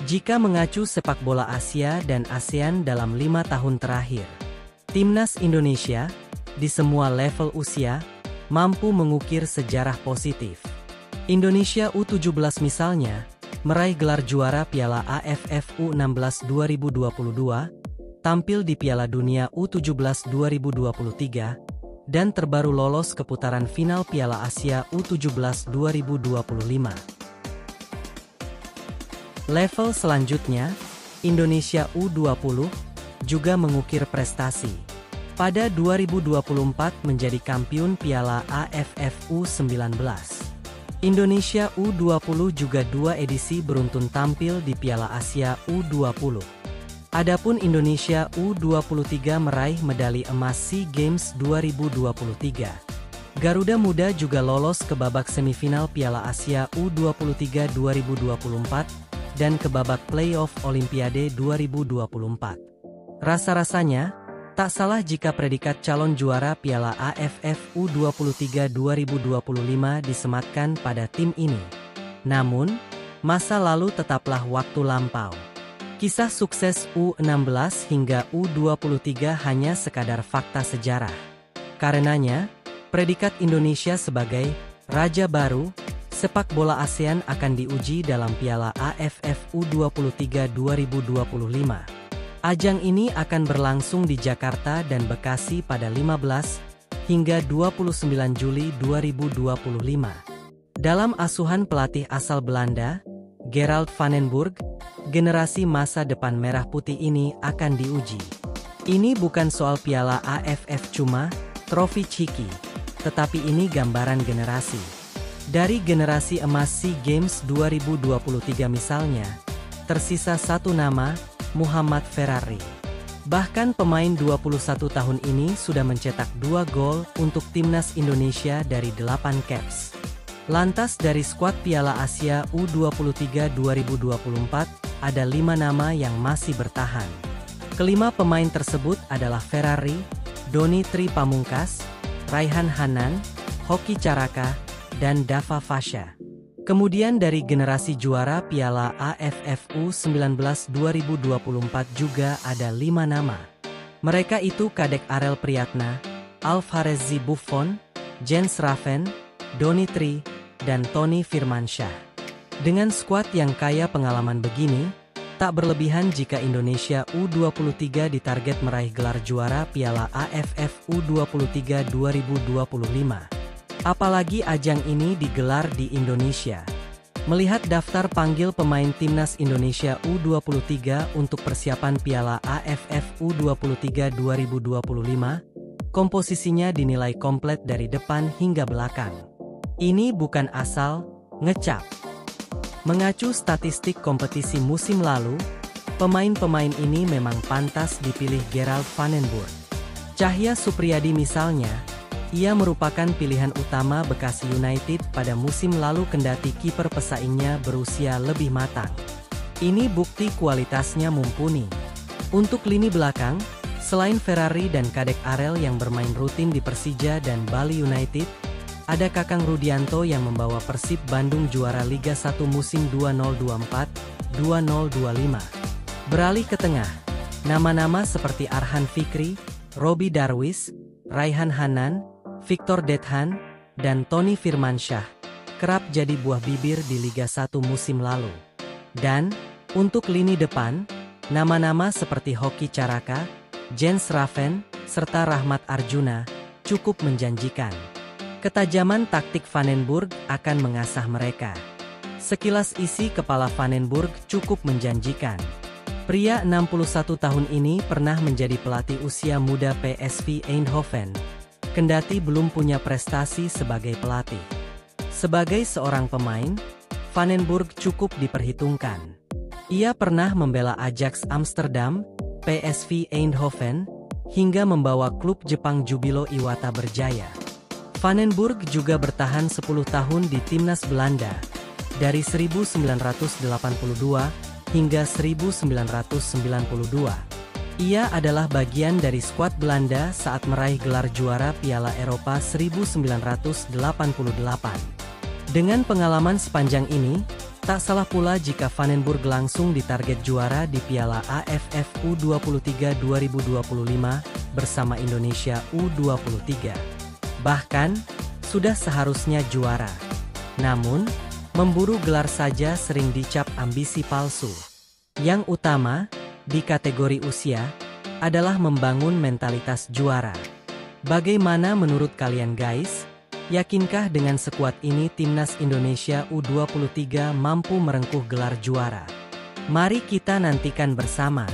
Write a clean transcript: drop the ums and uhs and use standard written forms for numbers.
Jika mengacu sepak bola Asia dan ASEAN dalam 5 tahun terakhir, Timnas Indonesia, di semua level usia, mampu mengukir sejarah positif. Indonesia U17 misalnya, meraih gelar juara Piala AFF U16 2022, tampil di Piala Dunia U17 2023, dan terbaru lolos ke putaran final Piala Asia U17 2025. Level selanjutnya, Indonesia U20, juga mengukir prestasi. Pada 2024 menjadi kampiun Piala AFF U19. Indonesia U20 juga 2 edisi beruntun tampil di Piala Asia U20. Adapun Indonesia U23 meraih medali emas SEA Games 2023. Garuda Muda juga lolos ke babak semifinal Piala Asia U23 2024 dan ke babak playoff Olimpiade 2024. Rasa-rasanya, tak salah jika predikat calon juara Piala AFF U23 2025 disematkan pada tim ini. Namun, masa lalu tetaplah waktu lampau. Kisah sukses U16 hingga U23 hanya sekadar fakta sejarah. Karenanya, predikat Indonesia sebagai Raja Baru sepak bola ASEAN akan diuji dalam Piala AFF U23 2025. Ajang ini akan berlangsung di Jakarta dan Bekasi pada 15 hingga 29 Juli 2025. Dalam asuhan pelatih asal Belanda, Gerald van den Burg, generasi masa depan merah putih ini akan diuji. Ini bukan soal Piala AFF cuma trofi ciki, tetapi ini gambaran generasi. Dari generasi emas SEA Games 2023 misalnya, tersisa satu nama, Muhammad Ferrari. Bahkan pemain 21 tahun ini sudah mencetak 2 gol untuk Timnas Indonesia dari 8 caps. Lantas dari skuad Piala Asia U23 2024, ada 5 nama yang masih bertahan. Kelima pemain tersebut adalah Ferrari, Doni Tri Pamungkas, Raihan Hanan, Hoki Caraka, dan Dava Fasha. Kemudian dari generasi juara Piala AFF U19 2024 juga ada 5 nama. Mereka itu Kadek Arel Priyatna, Alvarez Buffon, Jens Raven, Doni Tri, dan Tony Firmansyah. Dengan skuad yang kaya pengalaman begini, tak berlebihan jika Indonesia U23 ditarget meraih gelar juara Piala AFF U23 2025. Apalagi ajang ini digelar di Indonesia. Melihat daftar panggil pemain Timnas Indonesia U23 untuk persiapan Piala AFF U23 2025, komposisinya dinilai komplit dari depan hingga belakang. Ini bukan asal ngecap. Mengacu statistik kompetisi musim lalu, pemain-pemain ini memang pantas dipilih Gerald van den Burg. Cahya Supriyadi misalnya, ia merupakan pilihan utama Bekasi United pada musim lalu kendati kiper pesaingnya berusia lebih matang. Ini bukti kualitasnya mumpuni. Untuk lini belakang, selain Ferrari dan Kadek Arel yang bermain rutin di Persija dan Bali United, ada Kakang Rudianto yang membawa Persib Bandung juara Liga 1 musim 2024-2025. Beralih ke tengah, nama-nama seperti Arhan Fikri, Robi Darwis, Raihan Hanan, Victor Dethan, dan Tony Firmansyah kerap jadi buah bibir di Liga 1 musim lalu. Dan, untuk lini depan, nama-nama seperti Hoki Caraka, Jens Raven, serta Rahmat Arjuna cukup menjanjikan. Ketajaman taktik Van den Burg akan mengasah mereka. Sekilas isi kepala Van den Burg cukup menjanjikan. Pria 61 tahun ini pernah menjadi pelatih usia muda PSV Eindhoven, kendati belum punya prestasi sebagai pelatih. Sebagai seorang pemain, Van den Burg cukup diperhitungkan. Ia pernah membela Ajax Amsterdam, PSV Eindhoven, hingga membawa klub Jepang Jubilo Iwata berjaya. Van den Burg juga bertahan 10 tahun di timnas Belanda, dari 1982 hingga 1992. Ia adalah bagian dari skuad Belanda saat meraih gelar juara Piala Eropa 1988. Dengan pengalaman sepanjang ini, Tak salah pula jika Vandenburg langsung ditarget juara di Piala AFF U23 2025 bersama Indonesia U23. Bahkan, sudah seharusnya juara. Namun, memburu gelar saja sering dicap ambisi palsu. Yang utama, di kategori usia, adalah membangun mentalitas juara. Bagaimana menurut kalian guys? Yakinkah dengan sekuat ini timnas Indonesia U23 mampu merengkuh gelar juara? Mari kita nantikan bersama.